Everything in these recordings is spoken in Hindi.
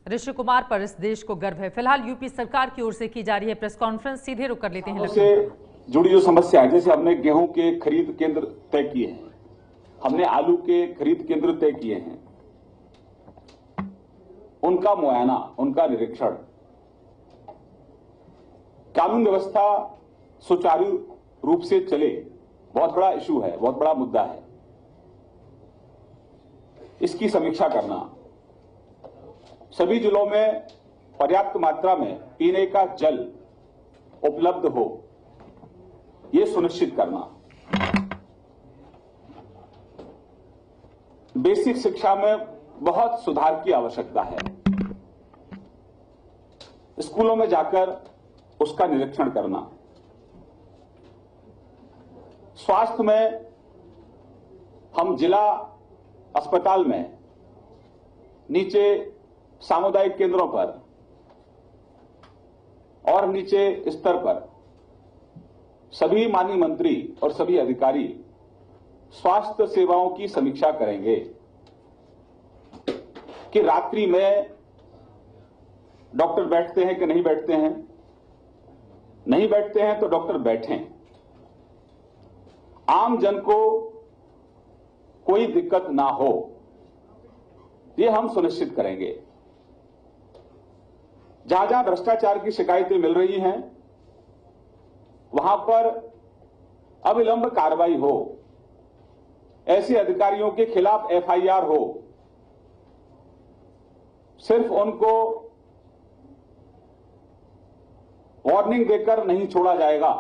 ऋषि कुमार पर इस देश को गर्व है। फिलहाल यूपी सरकार की ओर से की जा रही है प्रेस कॉन्फ्रेंस, सीधे रुक कर लेते हैं। से जुड़ी जो समस्या है, जैसे हमने गेहूं के खरीद केंद्र तय किए हैं, हमने आलू के खरीद केंद्र तय किए हैं, उनका मुआयना, उनका निरीक्षण, कानून व्यवस्था सुचारू रूप से चले, बहुत बड़ा इशू है, बहुत बड़ा मुद्दा है। इसकी समीक्षा करना, सभी जिलों में पर्याप्त मात्रा में पीने का जल उपलब्ध हो, यह सुनिश्चित करना, बेसिक शिक्षा में बहुत सुधार की आवश्यकता है, स्कूलों में जाकर उसका निरीक्षण करना, स्वास्थ्य में हम जिला अस्पताल में नीचे सामुदायिक केंद्रों पर और नीचे स्तर पर सभी माननीय मंत्री और सभी अधिकारी स्वास्थ्य सेवाओं की समीक्षा करेंगे कि रात्रि में डॉक्टर बैठते हैं कि नहीं बैठते हैं, नहीं बैठते हैं तो डॉक्टर बैठें, आम जन को कोई दिक्कत ना हो, यह हम सुनिश्चित करेंगे। जहां जहां भ्रष्टाचार की शिकायतें मिल रही हैं, वहां पर अविलंब कार्रवाई हो, ऐसे अधिकारियों के खिलाफ एफआईआर हो, सिर्फ उनको वार्निंग देकर नहीं छोड़ा जाएगा,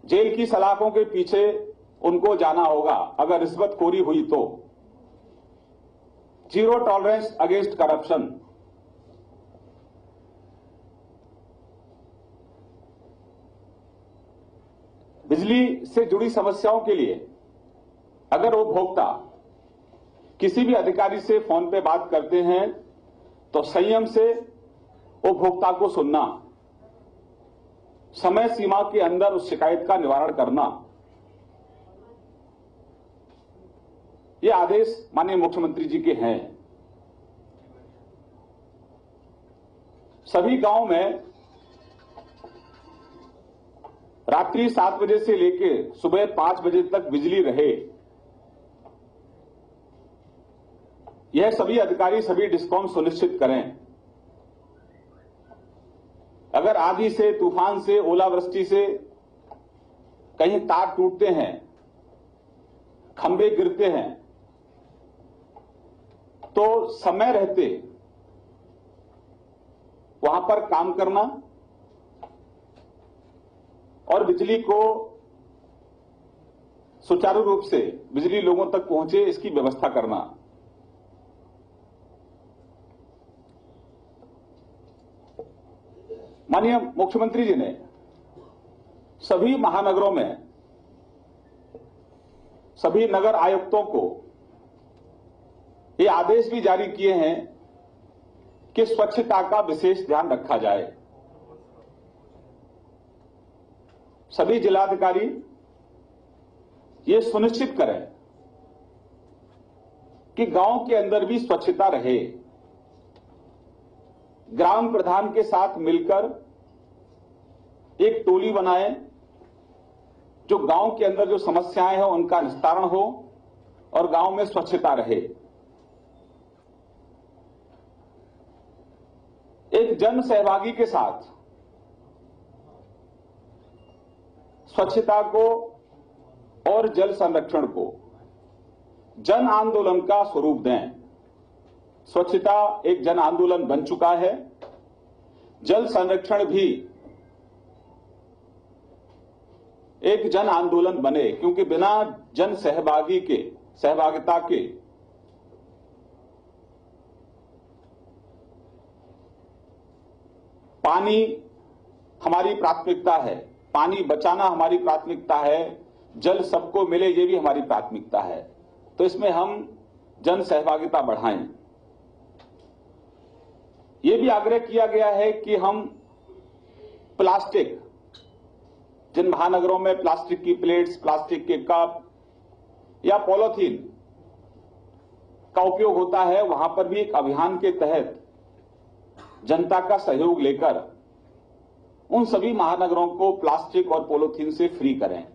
जेल की सलाखों के पीछे उनको जाना होगा। अगर रिश्वतखोरी हुई तो जीरो टॉलरेंस अगेंस्ट करप्शन। बिजली से जुड़ी समस्याओं के लिए अगर उपभोक्ता किसी भी अधिकारी से फोन पे बात करते हैं तो संयम से उपभोक्ता को सुनना, समय सीमा के अंदर उस शिकायत का निवारण करना, ये आदेश माननीय मुख्यमंत्री जी के हैं। सभी गांव में रात्रि 7 बजे से लेकर सुबह 5 बजे तक बिजली रहे, यह सभी अधिकारी, सभी डिस्कॉम सुनिश्चित करें। अगर आंधी से, तूफान से, ओलावृष्टि से कहीं तार टूटते हैं, खंभे गिरते हैं, तो समय रहते वहां पर काम करना और बिजली को सुचारू रूप से बिजली लोगों तक पहुंचे, इसकी व्यवस्था करना। माननीय मुख्यमंत्री जी ने सभी महानगरों में सभी नगर आयुक्तों को ये आदेश भी जारी किए हैं कि स्वच्छता का विशेष ध्यान रखा जाए। सभी जिलाधिकारी ये सुनिश्चित करें कि गांव के अंदर भी स्वच्छता रहे। ग्राम प्रधान के साथ मिलकर एक टोली बनाएं, जो गांव के अंदर जो समस्याएं हैं उनका निस्तारण हो और गांव में स्वच्छता रहे। एक जन सहभागी के साथ स्वच्छता को और जल संरक्षण को जन आंदोलन का स्वरूप दें। स्वच्छता एक जन आंदोलन बन चुका है, जल संरक्षण भी एक जन आंदोलन बने, क्योंकि बिना जन सहभागिता के पानी हमारी प्राथमिकता है, पानी बचाना हमारी प्राथमिकता है, जल सबको मिले ये भी हमारी प्राथमिकता है। तो इसमें हम जन सहभागिता बढ़ाएं। ये भी आग्रह किया गया है कि हम प्लास्टिक, जिन महानगरों में प्लास्टिक की प्लेट्स, प्लास्टिक के कप या पॉलीथीन का उपयोग होता है, वहां पर भी एक अभियान के तहत जनता का सहयोग लेकर उन सभी महानगरों को प्लास्टिक और पॉलीथीन से फ्री करें।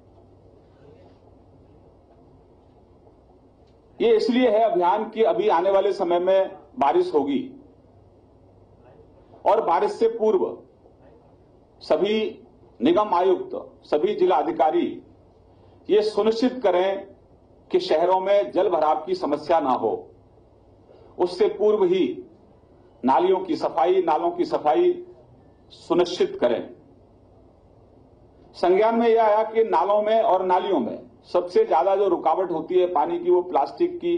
ये इसलिए है अभियान कि अभी आने वाले समय में बारिश होगी और बारिश से पूर्व सभी निगम आयुक्त, सभी जिला अधिकारी ये सुनिश्चित करें कि शहरों में जल भराव की समस्या ना हो। उससे पूर्व ही नालियों की सफाई, नालों की सफाई सुनिश्चित करें। संज्ञान में यह आया कि नालों में और नालियों में सबसे ज्यादा जो रुकावट होती है पानी की, वो प्लास्टिक की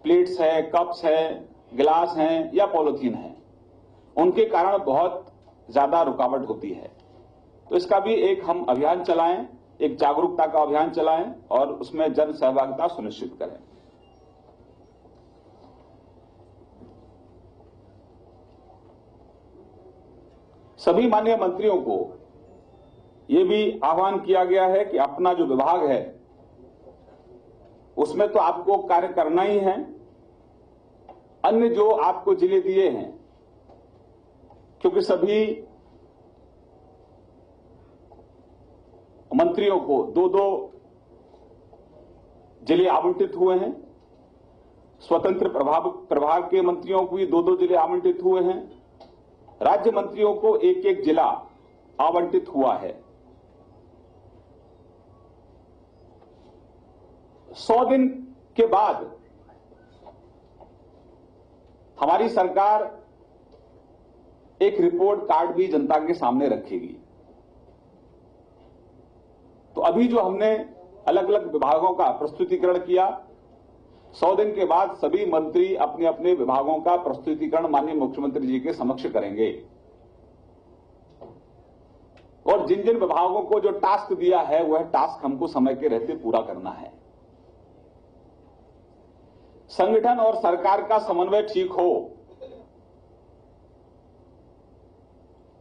प्लेट्स है, कप्स है, गिलास हैं या पॉलीथीन है। उनके कारण बहुत ज्यादा रुकावट होती है। तो इसका भी एक हम अभियान चलाएं, एक जागरूकता का अभियान चलाएं और उसमें जन सहभागिता सुनिश्चित करें। सभी माननीय मंत्रियों को यह भी आह्वान किया गया है कि अपना जो विभाग है उसमें तो आपको कार्य करना ही है। अन्य जो आपको जिले दिए हैं, क्योंकि सभी मंत्रियों को 2-2 जिले आवंटित हुए हैं, स्वतंत्र प्रभाग के मंत्रियों को भी 2-2 जिले आवंटित हुए हैं, राज्य मंत्रियों को 1-1 जिला आवंटित हुआ है। 100 दिन के बाद हमारी सरकार एक रिपोर्ट कार्ड भी जनता के सामने रखेगी। तो अभी जो हमने अलग अलग विभागों का प्रस्तुतिकरण किया, 100 दिन के बाद सभी मंत्री अपने अपने विभागों का प्रस्तुतिकरण माननीय मुख्यमंत्री जी के समक्ष करेंगे और जिन जिन विभागों को जो टास्क दिया है वह टास्क हमको समय के रहते पूरा करना है। संगठन और सरकार का समन्वय ठीक हो,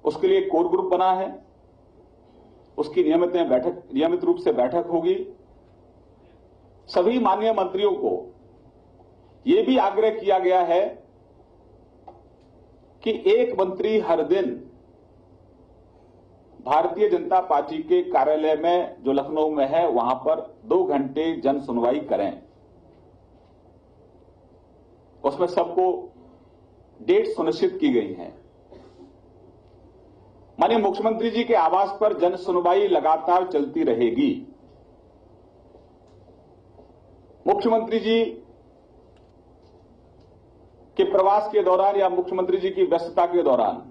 उसके लिए कोर ग्रुप बना है, उसकी नियमित रूप से बैठक होगी। सभी माननीय मंत्रियों को यह भी आग्रह किया गया है कि एक मंत्री हर दिन भारतीय जनता पार्टी के कार्यालय में जो लखनऊ में है वहां पर 2 घंटे जन सुनवाई करें। उसमें सबको डेट सुनिश्चित की गई है। माननीय मुख्यमंत्री जी के आवास पर जन सुनवाई लगातार चलती रहेगी। मुख्यमंत्री जी के प्रवास के दौरान या मुख्यमंत्री जी की व्यस्तता के दौरान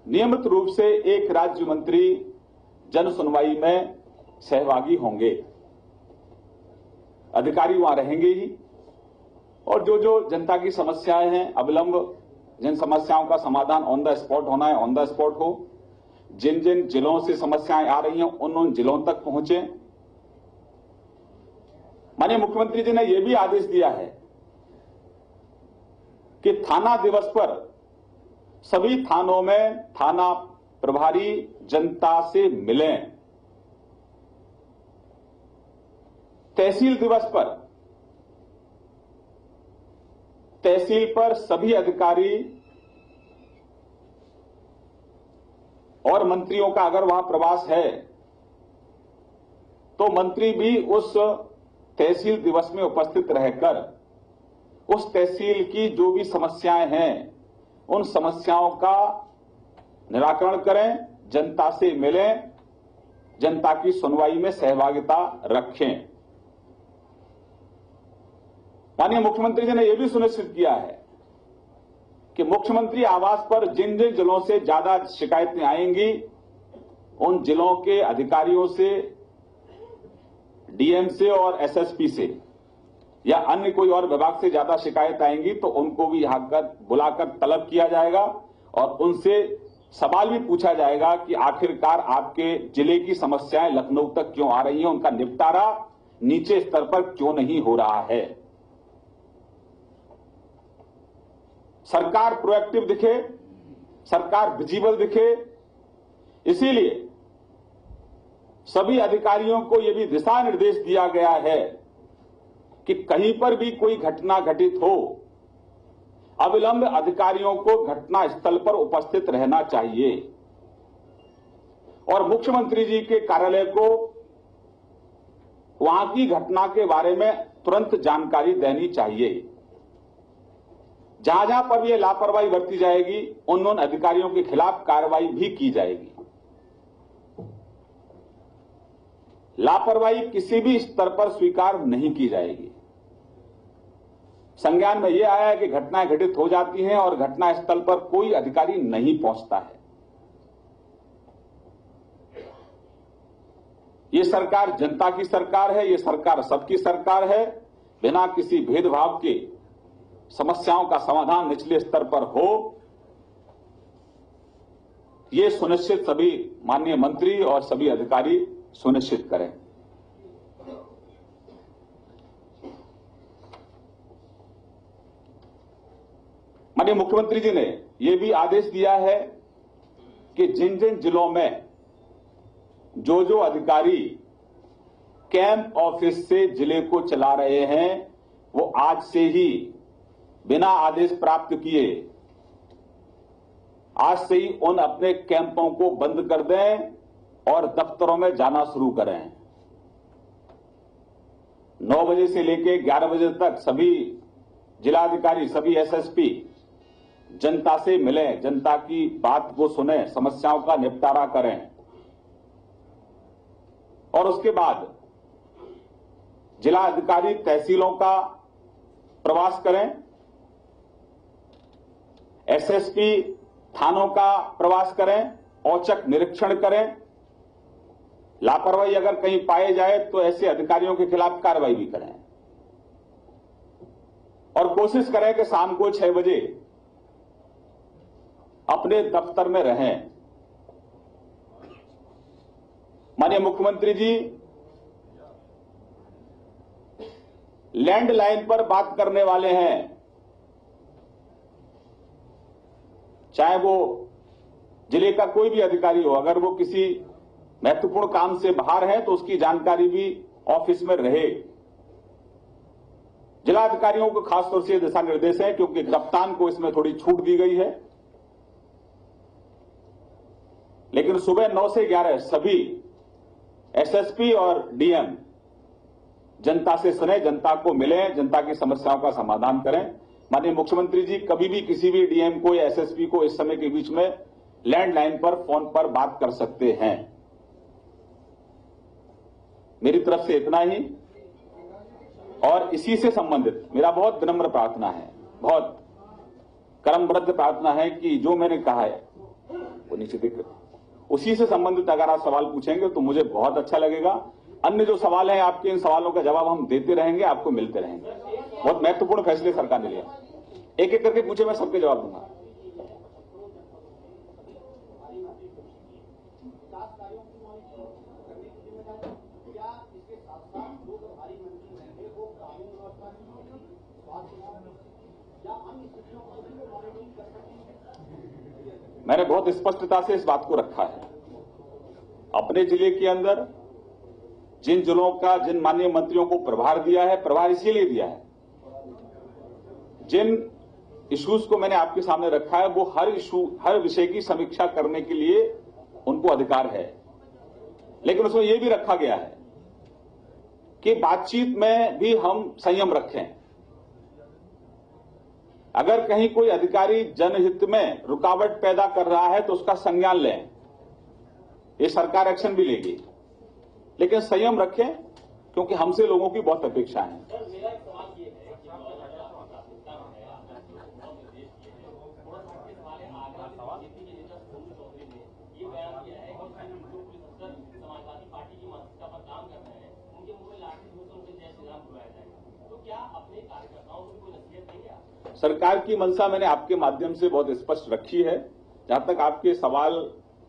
नियमित रूप से एक राज्य मंत्री जन सुनवाई में सहभागी होंगे। अधिकारी वहां रहेंगे ही और जो जो जनता की समस्याएं हैं अविलंब जिन समस्याओं का समाधान ऑन द स्पॉट होना है ऑन द स्पॉट हो। जिन जिन जिलों से समस्याएं आ रही हैं उन जिलों तक पहुंचे। माननीय मुख्यमंत्री जी ने यह भी आदेश दिया है कि थाना दिवस पर सभी थानों में थाना प्रभारी जनता से मिलें। तहसील दिवस पर तहसील पर सभी अधिकारी और मंत्रियों का अगर वहां प्रवास है तो मंत्री भी उस तहसील दिवस में उपस्थित रहकर उस तहसील की जो भी समस्याएं हैं उन समस्याओं का निराकरण करें, जनता से मिलें, जनता की सुनवाई में सहभागिता रखें। माननीय मुख्यमंत्री जी ने यह भी सुनिश्चित किया है कि मुख्यमंत्री आवास पर जिन जिन जिलों से ज्यादा शिकायतें आएंगी उन जिलों के अधिकारियों से, डीएम से और एसएसपी से या अन्य कोई और विभाग से ज्यादा शिकायत आएंगी तो उनको भी यहां पर बुलाकर तलब किया जाएगा और उनसे सवाल भी पूछा जाएगा कि आखिरकार आपके जिले की समस्याएं लखनऊ तक क्यों आ रही हैं, उनका निपटारा नीचे स्तर पर क्यों नहीं हो रहा है। सरकार प्रोएक्टिव दिखे, सरकार विजिबल दिखे। इसीलिए सभी अधिकारियों को यह भी दिशा निर्देश दिया गया है कि कहीं पर भी कोई घटना घटित हो, अविलंब अधिकारियों को घटना स्थल पर उपस्थित रहना चाहिए और मुख्यमंत्री जी के कार्यालय को वहां की घटना के बारे में तुरंत जानकारी देनी चाहिए। जहां जहां पर यह लापरवाही बरती जाएगी, उन अधिकारियों के खिलाफ कार्रवाई भी की जाएगी। लापरवाही किसी भी स्तर पर स्वीकार नहीं की जाएगी। संज्ञान में यह आया है कि घटनाएं घटित हो जाती हैं और घटना स्थल पर कोई अधिकारी नहीं पहुंचता है। ये सरकार जनता की सरकार है, ये सरकार सबकी सरकार है। बिना किसी भेदभाव के समस्याओं का समाधान निचले स्तर पर हो, ये सुनिश्चित सभी माननीय मंत्री और सभी अधिकारी सुनिश्चित करें। माननीय मुख्यमंत्री जी ने यह भी आदेश दिया है कि जिन जिन जिलों में जो अधिकारी कैंप ऑफिस से जिले को चला रहे हैं, वो आज से ही बिना आदेश प्राप्त किए आज से ही उन अपने कैंपों को बंद कर दें और दफ्तरों में जाना शुरू करें। 9 बजे से लेकर 11 बजे तक सभी जिलाधिकारी, सभी एसएसपी जनता से मिलें, जनता की बात को सुने, समस्याओं का निपटारा करें और उसके बाद जिला अधिकारी तहसीलों का प्रवास करें, एसएसपी थानों का प्रवास करें, औचक निरीक्षण करें। लापरवाही अगर कहीं पाए जाए तो ऐसे अधिकारियों के खिलाफ कार्रवाई भी करें और कोशिश करें कि शाम को 6 बजे अपने दफ्तर में रहें। माननीय मुख्यमंत्री जी, लैंडलाइन पर बात करने वाले हैं, चाहे वो जिले का कोई भी अधिकारी हो, अगर वो किसी महत्वपूर्ण काम से बाहर है तो उसकी जानकारी भी ऑफिस में रहे। जिला अधिकारियों को खासतौर से दिशा निर्देश है, क्योंकि कप्तान को इसमें थोड़ी छूट दी गई है, लेकिन सुबह 9 से 11 सभी एसएसपी और डीएम जनता से सुने, जनता को मिले, जनता की समस्याओं का समाधान करें। माननीय मुख्यमंत्री जी कभी भी किसी भी डीएम को या एसएसपी को इस समय के बीच में लैंडलाइन पर, फोन पर बात कर सकते हैं। मेरी तरफ से इतना ही और इसी से संबंधित मेरा बहुत विनम्र प्रार्थना है, बहुत कर्मबद्ध प्रार्थना है कि जो मैंने कहा है वो नीचे देख, उसी से संबंधित अगर आप सवाल पूछेंगे तो मुझे बहुत अच्छा लगेगा। अन्य जो सवाल हैं आपके, इन सवालों का जवाब हम देते रहेंगे, आपको मिलते रहेंगे। बहुत महत्वपूर्ण फैसले सरकार ने लिया, एक एक करके पूछे, मैं सबके जवाब दूंगा। मैंने बहुत स्पष्टता से इस बात को रखा है। अपने जिले के अंदर जिन जिलों का, जिन माननीय मंत्रियों को प्रभार दिया है, प्रभार इसीलिए दिया है, जिन इश्यूज को मैंने आपके सामने रखा है, वो हर विषय की समीक्षा करने के लिए उनको अधिकार है। लेकिन उसमें यह भी रखा गया है कि बातचीत में भी हम संयम रखें। अगर कहीं कोई अधिकारी जनहित में रुकावट पैदा कर रहा है तो उसका संज्ञान लें, ये सरकार एक्शन भी लेगी, लेकिन संयम रखें, क्योंकि हमसे लोगों की बहुत अपेक्षा है। सरकार की मंशा मैंने आपके माध्यम से बहुत स्पष्ट रखी है। जहां तक आपके सवाल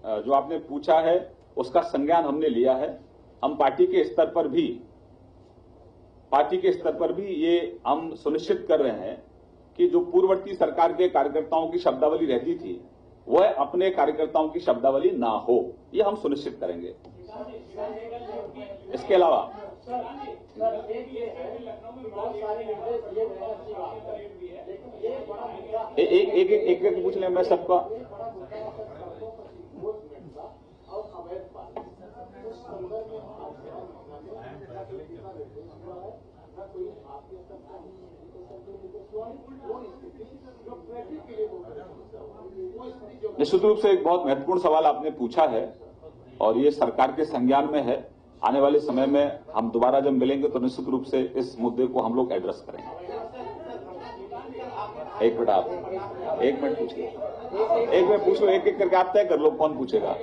जो आपने पूछा है उसका संज्ञान हमने लिया है। हम पार्टी के स्तर पर भी ये हम सुनिश्चित कर रहे हैं कि जो पूर्ववर्ती सरकार के कार्यकर्ताओं की शब्दावली रहती थी वह अपने कार्यकर्ताओं की शब्दावली ना हो, ये हम सुनिश्चित करेंगे। इसके अलावा एक पूछ लें मैं सबका। निश्चित रूप से एक बहुत महत्वपूर्ण सवाल आपने पूछा है और ये सरकार के संज्ञान में है। आने वाले समय में हम दोबारा जब मिलेंगे तो निश्चित रूप से इस मुद्दे को हम लोग एड्रेस करेंगे। एक मिनट आप एक मिनट पूछिए, एक मिनट पूछो, एक एक करके आप तय कर लो कौन पूछेगा।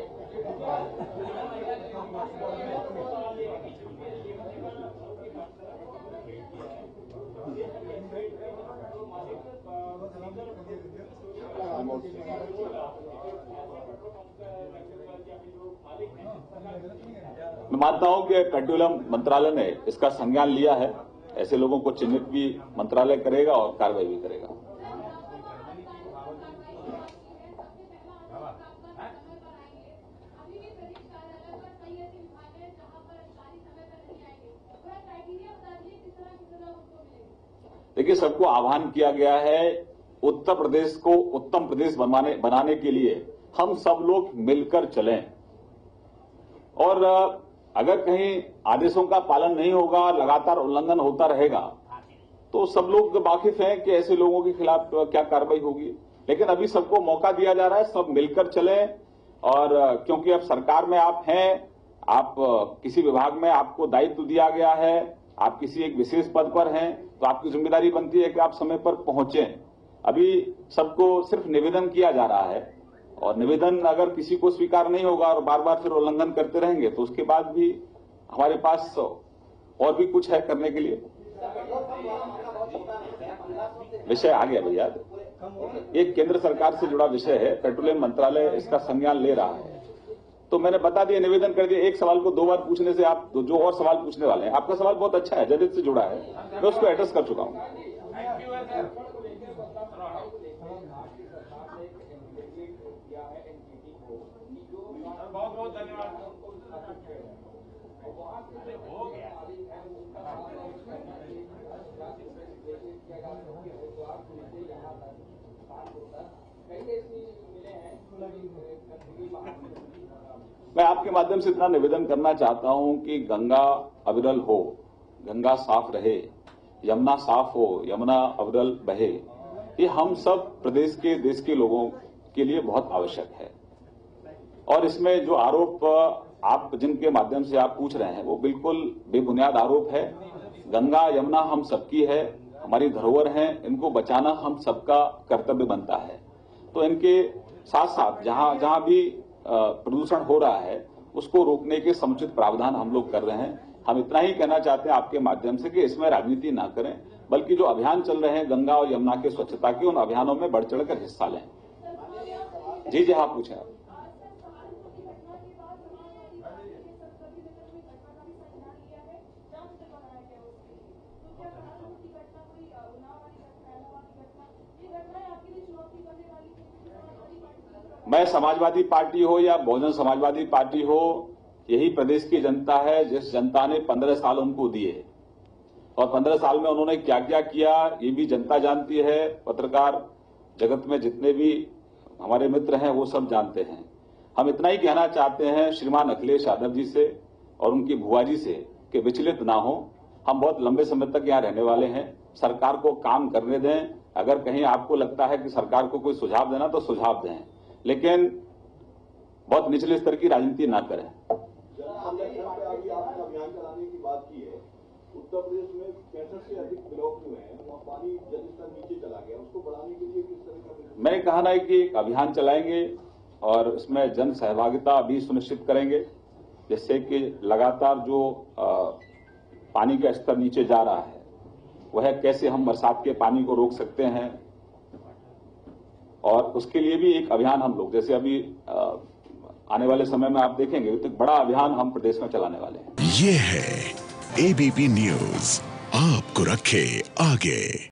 मैं मानता हूं कि पेट्रोलियम मंत्रालय ने इसका संज्ञान लिया है। ऐसे लोगों को चिन्हित भी मंत्रालय करेगा और कार्रवाई भी करेगा। देखिए, सबको आह्वान किया गया है उत्तर प्रदेश को उत्तम प्रदेश बनाने के लिए हम सब लोग मिलकर चलें और अगर कहीं आदेशों का पालन नहीं होगा, लगातार उल्लंघन होता रहेगा तो सब लोग वाकिफ हैं कि ऐसे लोगों के खिलाफ क्या कार्रवाई होगी। लेकिन अभी सबको मौका दिया जा रहा है, सब मिलकर चलें और क्योंकि अब सरकार में आप हैं, आप किसी विभाग में आपको दायित्व दिया गया है, आप किसी एक विशेष पद पर हैं तो आपकी जिम्मेदारी बनती है कि आप समय पर पहुंचें। अभी सबको सिर्फ निवेदन किया जा रहा है और निवेदन अगर किसी को स्वीकार नहीं होगा और बार बार फिर उल्लंघन करते रहेंगे तो उसके बाद भी हमारे पास और भी कुछ है करने के लिए। विषय आ गया भैया, एक केंद्र सरकार से जुड़ा विषय है, पेट्रोलियम मंत्रालय इसका संज्ञान ले रहा है। तो मैंने बता दिया, निवेदन कर दिया। एक सवाल को 2 बार पूछने से आप जो और सवाल पूछने वाले हैं, आपका सवाल बहुत अच्छा है, जदीद से जुड़ा है, मैं उसको एड्रेस कर चुका हूं। मैं आपके माध्यम से इतना निवेदन करना चाहता हूं कि गंगा अविरल हो, गंगा साफ रहे, यमुना साफ हो, यमुना अविरल बहे, ये हम सब प्रदेश के देश के लोगों के लिए बहुत आवश्यक है। और इसमें जो आरोप आप जिनके माध्यम से आप पूछ रहे हैं वो बिल्कुल बेबुनियाद आरोप है। गंगा यमुना हम सबकी है, हमारी धरोहर है, इनको बचाना हम सबका कर्तव्य बनता है। तो इनके साथ साथ जहां जहां भी प्रदूषण हो रहा है उसको रोकने के समुचित प्रावधान हम लोग कर रहे हैं। हम इतना ही कहना चाहते हैं आपके माध्यम से कि इसमें राजनीति ना करें, बल्कि जो अभियान चल रहे हैं गंगा और यमुना की स्वच्छता के, उन अभियानों में बढ़ चढ़कर हिस्सा लें। जी हाँ, पूछें आप। मैं समाजवादी पार्टी हो या बहुजन समाजवादी पार्टी हो, यही प्रदेश की जनता है जिस जनता ने 15 साल उनको दिए और 15 साल में उन्होंने क्या क्या किया ये भी जनता जानती है। पत्रकार जगत में जितने भी हमारे मित्र हैं वो सब जानते हैं। हम इतना ही कहना चाहते हैं श्रीमान अखिलेश यादव जी से और उनकी भुआ जी से कि विचलित ना हो। हम बहुत लंबे समय तक यहाँ रहने वाले हैं, सरकार को काम करने दें। अगर कहीं आपको लगता है कि सरकार को कोई सुझाव देना तो सुझाव दें, लेकिन बहुत निचले स्तर की राजनीति ना करें। अभियान चलाने की बात की है, उत्तर प्रदेश में 65 से अधिक ब्लॉक जो हैं वहाँ पानी जल स्तर नीचे चला गया, उसको बढ़ाने के लिए किस तरह का? मैंने कहा ना कि एक अभियान चलाएंगे और इसमें जन सहभागिता भी सुनिश्चित करेंगे, जिससे कि लगातार जो पानी का स्तर नीचे जा रहा है वह कैसे हम बरसात के पानी को रोक सकते हैं। और उसके लिए भी एक अभियान हम लोग, जैसे अभी आने वाले समय में आप देखेंगे तो एक बड़ा अभियान हम प्रदेश में चलाने वाले हैं। ये है एबीपी न्यूज, आपको रखे आगे।